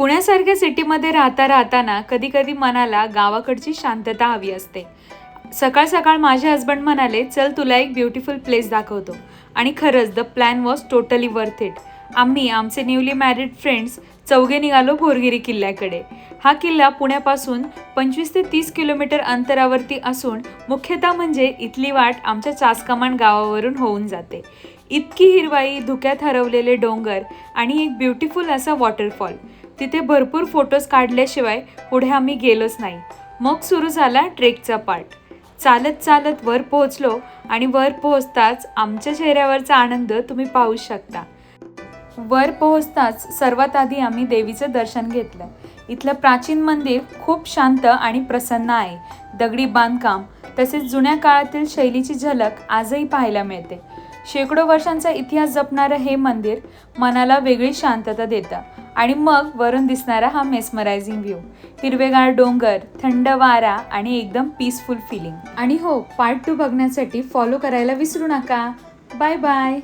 पुण्यासारख्या सिटीमध्ये राहताना कधी-कधी मनाला गावाकडची शांतता हवी असते. सकाळ सकाळ माझे हस्बंड म्हणाले, "चल तुला एक ब्युटिफुल प्लेस दाखवतो." आणि खरंच the plan was totally worth it. आम्ही आमचे न्यूली मॅरिड फ्रेंड्स चौघे निघालो भोरगिरी किल्ल्याकडे. हा किल्ला पुण्यापासून 25 ते 30 किलोमीटर अंतरावरती असून मुख्यतः म्हणजे इथली वाट आमच्या चासकमान गावावरून होऊन जाते. इतकी हिरवाई, धुक्यात हरवलेले डोंगर आणि एक ब्युटिफुल असा वॉटरफॉल. तिथे भरपूर फोटोज काढल्याशिवाय पुढे आम्ही गेलोच नाही. मग सुरू झाला ट्रेकचा पार्ट. चालत चालत वर पोहोचलो आणि वर पोहोचताच आमच्या चेहऱ्यावरचा आनंद तुम्ही पाहू शकता. वर पोहोचताच सर्वात आधी आम्ही देवीचं दर्शन घेतलं. इथलं प्राचीन मंदिर खूप शांत आणि प्रसन्न आहे. दगडी बांधकाम तसेच जुन्या काळातील शैलीची झलक आजही पाहायला मिळते. शेकडो वर्षांचा इतिहास जपणारं हे मंदिर मनाला वेगळी शांतता देतं. आणि मग वरून दिसणारा हा मेस्मरायझिंग व्ह्यू, हिरवेगार डोंगर, थंड वारा आणि एकदम पीसफुल फिलिंग. आणि हो, पार्ट 2 बघण्यासाठी फॉलो करायला विसरू नका. Bye bye.